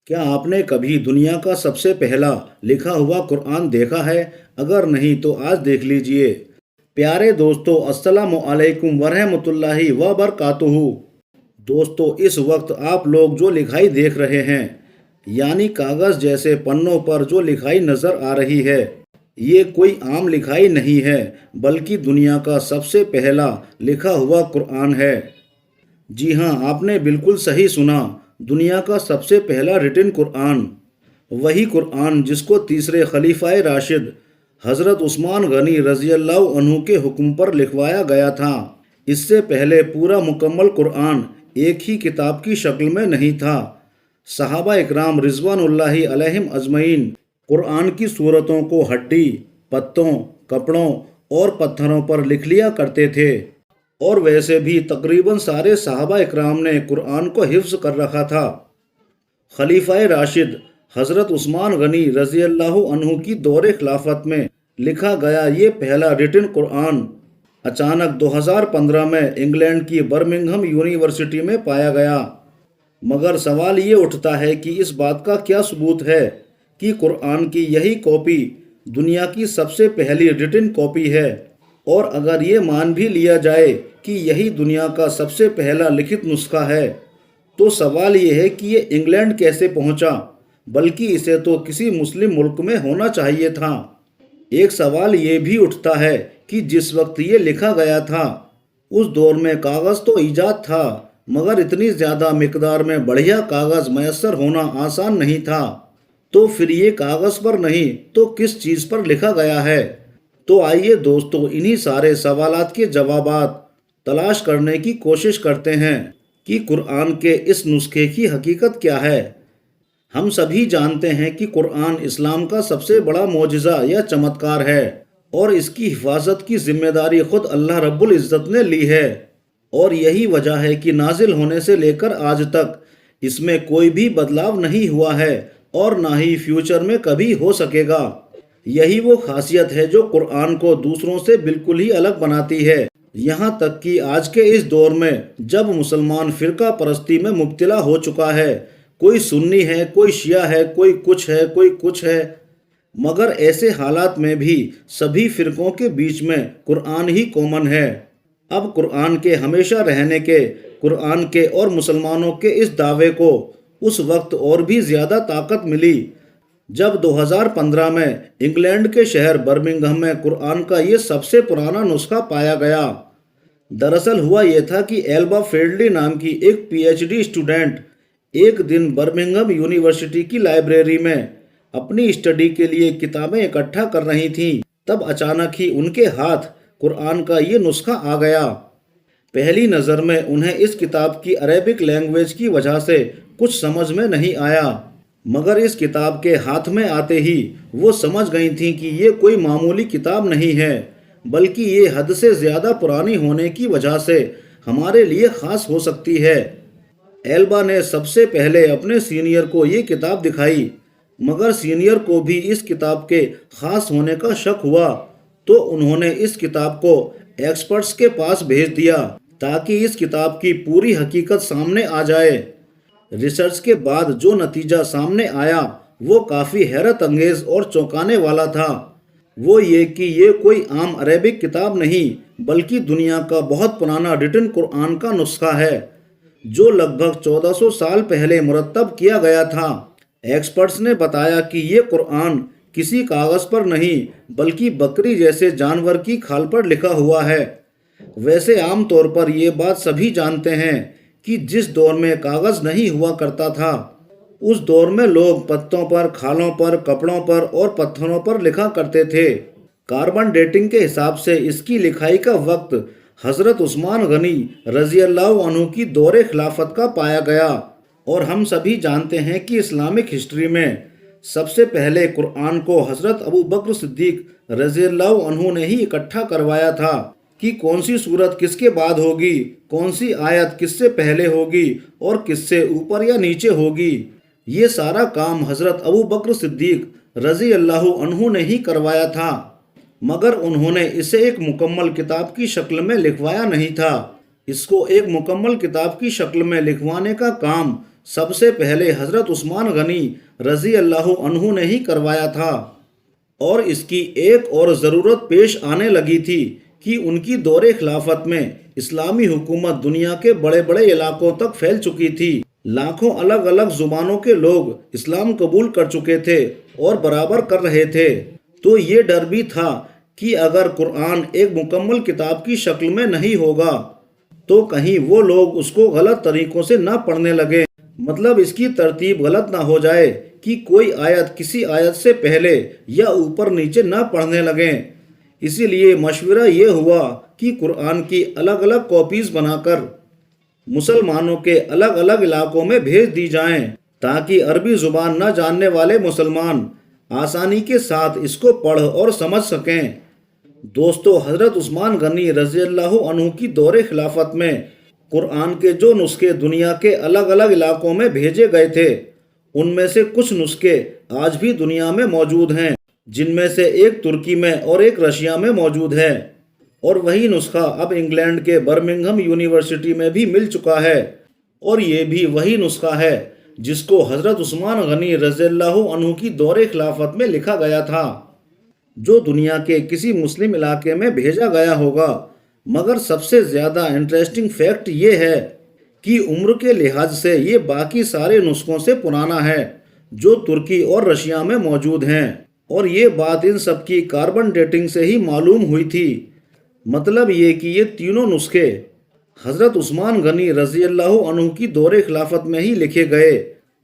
کیا آپ نے کبھی دنیا کا سب سے پہلا لکھا ہوا قرآن دیکھا ہے؟ اگر نہیں تو آج دیکھ لیجئے۔ پیارے دوستو، السلام علیکم ورحمۃ اللہ وبرکاتہ۔ دوستو، اس وقت آپ لوگ جو لکھائی دیکھ رہے ہیں، یعنی کاغذ جیسے پنوں پر جو لکھائی نظر آ رہی ہے، یہ کوئی عام لکھائی نہیں ہے، بلکہ دنیا کا سب سے پہلا لکھا ہوا قرآن ہے۔ جی ہاں، آپ نے بالکل صحیح سنا، دنیا کا سب سے پہلا ریٹن قرآن۔ وہی قرآن جس کو تیسرے خلیفہ راشد حضرت عثمان غنی رضی اللہ عنہ کے حکم پر لکھوایا گیا تھا۔ اس سے پہلے پورا مکمل قرآن ایک ہی کتاب کی شکل میں نہیں تھا۔ صحابہ اکرام رضوان اللہ علیہم اجمعین قرآن کی سورتوں کو ہڈی، پتوں، کپڑوں اور پتھروں پر لکھ لیا کرتے تھے، اور ویسے بھی تقریباً سارے صحابہ اکرام نے قرآن کو حفظ کر رکھا تھا۔ خلیفہ راشد حضرت عثمان غنی رضی اللہ عنہ کی دور خلافت میں لکھا گیا یہ پہلا ریٹن قرآن اچانک 2015 میں انگلینڈ کی برمنگھم یونیورسٹی میں پایا گیا۔ مگر سوال یہ اٹھتا ہے کہ اس بات کا کیا ثبوت ہے کہ قرآن کی یہی کاپی دنیا کی سب سے پہلی ریٹن کاپی ہے؟ اور اگر یہ مان بھی لیا جائے کہ یہی دنیا کا سب سے پہلا لکھت نسخہ ہے، تو سوال یہ ہے کہ یہ انگلینڈ کیسے پہنچا، بلکہ اسے تو کسی مسلم ملک میں ہونا چاہیے تھا۔ ایک سوال یہ بھی اٹھتا ہے کہ جس وقت یہ لکھا گیا تھا، اس دور میں کاغذ تو ایجاد تھا، مگر اتنی زیادہ مقدار میں بڑھیا کاغذ میسر ہونا آسان نہیں تھا۔ تو پھر یہ کاغذ پر نہیں تو کس چیز پر لکھا گیا ہے؟ تو آئیے دوستو، انہی سارے سوالات کے جوابات تلاش کرنے کی کوشش کرتے ہیں کہ قرآن کے اس نسخے کی حقیقت کیا ہے۔ ہم سبھی جانتے ہیں کہ قرآن اسلام کا سب سے بڑا معجزہ یا چمتکار ہے، اور اس کی حفاظت کی ذمہ داری خود اللہ رب العزت نے لی ہے، اور یہی وجہ ہے کہ نازل ہونے سے لے کر آج تک اس میں کوئی بھی بدلاؤ نہیں ہوا ہے، اور نہ ہی فیوچر میں کبھی ہو سکے گا۔ یہی وہ خاصیت ہے جو قرآن کو دوسروں سے بالکل ہی الگ بناتی ہے، یہاں تک کہ آج کے اس دور میں جب مسلمان فرقہ پرستی میں مبتلا ہو چکا ہے، کوئی سنی ہے، کوئی شیعہ ہے، کوئی کچھ ہے، کوئی کچھ ہے، مگر ایسے حالات میں بھی سبھی فرقوں کے بیچ میں قرآن ہی کامن ہے۔ اب قرآن کے ہمیشہ رہنے کے، قرآن کے اور مسلمانوں کے اس دعوے کو اس وقت اور بھی زیادہ طاقت ملی جب 2015 میں انگلینڈ کے شہر برمنگھم میں قرآن کا یہ سب سے پرانا نسخہ پایا گیا۔ دراصل ہوا یہ تھا کہ ایلبا فیلڈلی نام کی ایک پی ایچ ڈی اسٹوڈنٹ ایک دن برمنگھم یونیورسٹی کی لائبریری میں اپنی اسٹڈی کے لیے کتابیں اکٹھا کر رہی تھیں، تب اچانک ہی ان کے ہاتھ قرآن کا یہ نسخہ آ گیا۔ پہلی نظر میں انہیں اس کتاب کی عربک لینگویج کی وجہ سے کچھ سمجھ میں نہیں آیا، مگر اس کتاب کے ہاتھ میں آتے ہی وہ سمجھ گئی تھیں کہ یہ کوئی معمولی کتاب نہیں ہے، بلکہ یہ حد سے زیادہ پرانی ہونے کی وجہ سے ہمارے لیے خاص ہو سکتی ہے۔ ایلبا نے سب سے پہلے اپنے سینئر کو یہ کتاب دکھائی، مگر سینئر کو بھی اس کتاب کے خاص ہونے کا شک ہوا، تو انہوں نے اس کتاب کو ایکسپرٹس کے پاس بھیج دیا تاکہ اس کتاب کی پوری حقیقت سامنے آ جائے۔ ریسرچ کے بعد جو نتیجہ سامنے آیا وہ کافی حیرت انگیز اور چونکانے والا تھا۔ وہ یہ کہ یہ کوئی عام عربک کتاب نہیں، بلکہ دنیا کا بہت پرانا ریٹن قرآن کا نسخہ ہے، جو لگ بھگ 1400 سال پہلے مرتب کیا گیا تھا۔ ایکسپرٹس نے بتایا کہ یہ قرآن کسی کاغذ پر نہیں، بلکہ بکری جیسے جانور کی کھال پر لکھا ہوا ہے۔ ویسے عام طور پر یہ بات سبھی جانتے ہیں کہ جس دور میں کاغذ نہیں ہوا کرتا تھا، اس دور میں لوگ پتوں پر، کھالوں پر، کپڑوں پر اور پتھروں پر لکھا کرتے تھے۔ کاربن ڈیٹنگ کے حساب سے اس کی لکھائی کا وقت حضرت عثمان غنی رضی اللہ عنہ کی دور خلافت کا پایا گیا، اور ہم سبھی جانتے ہیں کہ اسلامک ہسٹری میں سب سے پہلے قرآن کو حضرت ابو بکر صدیق رضی اللہ عنہ نے ہی اکٹھا کروایا تھا کہ کون سی سورت کس کے بعد ہوگی، کون سی آیت کس سے پہلے ہوگی اور کس سے اوپر یا نیچے ہوگی۔ یہ سارا کام حضرت ابو بکر صدیق رضی اللہ عنہ نے ہی کروایا تھا، مگر انہوں نے اسے ایک مکمل کتاب کی شکل میں لکھوایا نہیں تھا۔ اس کو ایک مکمل کتاب کی شکل میں لکھوانے کا کام سب سے پہلے حضرت عثمان غنی رضی اللہ عنہ نے ہی کروایا تھا، اور اس کی ایک اور ضرورت پیش آنے لگی تھی کہ ان کی دور خلافت میں اسلامی حکومت دنیا کے بڑے بڑے علاقوں تک پھیل چکی تھی۔ لاکھوں الگ الگ زبانوں کے لوگ اسلام قبول کر چکے تھے اور برابر کر رہے تھے، تو یہ ڈر بھی تھا کہ اگر قرآن ایک مکمل کتاب کی شکل میں نہیں ہوگا تو کہیں وہ لوگ اس کو غلط طریقوں سے نہ پڑھنے لگیں، مطلب اس کی ترتیب غلط نہ ہو جائے کہ کوئی آیت کسی آیت سے پہلے یا اوپر نیچے نہ پڑھنے لگیں۔ اسی لیے مشورہ یہ ہوا کہ قرآن کی الگ الگ کاپیز بنا کر مسلمانوں کے الگ الگ علاقوں میں بھیج دی جائیں تاکہ عربی زبان نہ جاننے والے مسلمان آسانی کے ساتھ اس کو پڑھ اور سمجھ سکیں۔ دوستو، حضرت عثمان غنی رضی اللہ عنہ کی دور خلافت میں قرآن کے جو نسخے دنیا کے الگ الگ علاقوں میں بھیجے گئے تھے، ان میں سے کچھ نسخے آج بھی دنیا میں موجود ہیں، جن میں سے ایک ترکی میں اور ایک رشیا میں موجود ہے، اور وہی نسخہ اب انگلینڈ کے برمنگھم یونیورسٹی میں بھی مل چکا ہے، اور یہ بھی وہی نسخہ ہے جس کو حضرت عثمان غنی رضی اللہ عنہ کی دور خلافت میں لکھا گیا تھا، جو دنیا کے کسی مسلم علاقے میں بھیجا گیا ہوگا۔ مگر سب سے زیادہ انٹرسٹنگ فیکٹ یہ ہے کہ عمر کے لحاظ سے یہ باقی سارے نسخوں سے پرانا ہے جو ترکی اور رشیا میں موجود ہیں، اور یہ بات ان سب کی کاربن ڈیٹنگ سے ہی معلوم ہوئی تھی۔ مطلب یہ کہ یہ تینوں نسخے حضرت عثمان غنی رضی اللہ عنہ کی دور خلافت میں ہی لکھے گئے،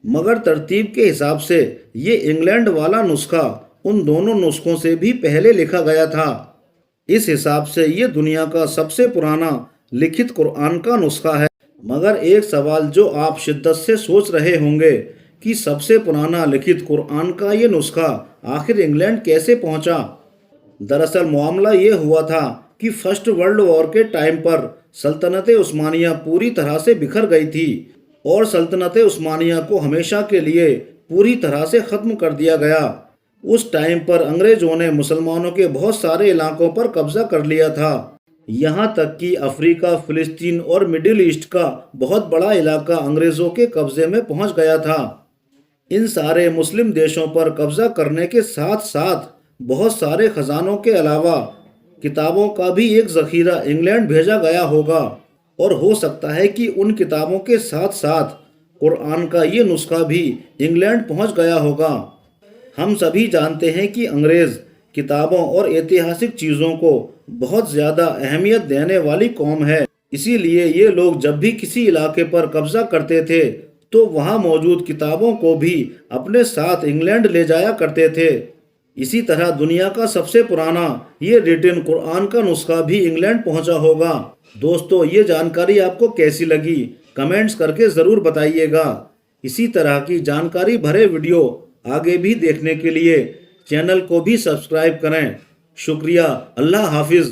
مگر ترتیب کے حساب سے یہ انگلینڈ والا نسخہ ان دونوں نسخوں سے بھی پہلے لکھا گیا تھا۔ اس حساب سے یہ دنیا کا سب سے پرانا لکھت قرآن کا نسخہ ہے۔ مگر ایک سوال جو آپ شدت سے سوچ رہے ہوں گے کہ سب سے پرانا لکھت قرآن کا یہ نسخہ آخر انگلینڈ کیسے پہنچا؟ دراصل معاملہ یہ ہوا تھا کہ فرسٹ ورلڈ وار کے ٹائم پر سلطنت عثمانیہ پوری طرح سے بکھر گئی تھی، اور سلطنت عثمانیہ کو ہمیشہ کے لیے پوری طرح سے ختم کر دیا گیا۔ اس ٹائم پر انگریزوں نے مسلمانوں کے بہت سارے علاقوں پر قبضہ کر لیا تھا، یہاں تک کہ افریقہ، فلسطین اور مڈل ایسٹ کا بہت بڑا علاقہ انگریزوں کے قبضے میں پہنچ گیا تھا۔ ان سارے مسلم دیشوں پر قبضہ کرنے کے ساتھ ساتھ بہت سارے خزانوں کے علاوہ کتابوں کا بھی ایک ذخیرہ انگلینڈ بھیجا گیا ہوگا، اور ہو سکتا ہے کہ ان کتابوں کے ساتھ ساتھ قرآن کا یہ نسخہ بھی انگلینڈ پہنچ گیا ہوگا۔ ہم سبھی جانتے ہیں کہ انگریز کتابوں اور ایتہاسک چیزوں کو بہت زیادہ اہمیت دینے والی قوم ہے، اسی لیے یہ لوگ جب بھی کسی علاقے پر قبضہ کرتے تھے تو وہاں موجود کتابوں کو بھی اپنے ساتھ انگلینڈ لے جایا کرتے تھے۔ اسی طرح دنیا کا سب سے پرانا یہ ریٹن قرآن کا نسخہ بھی انگلینڈ پہنچا ہوگا۔ دوستو، یہ جانکاری آپ کو کیسی لگی کمنٹس کر کے ضرور بتائیے گا۔ اسی طرح کی جانکاری بھرے ویڈیو آگے بھی دیکھنے کے لیے چینل کو بھی سبسکرائب کریں۔ شکریہ، اللہ حافظ۔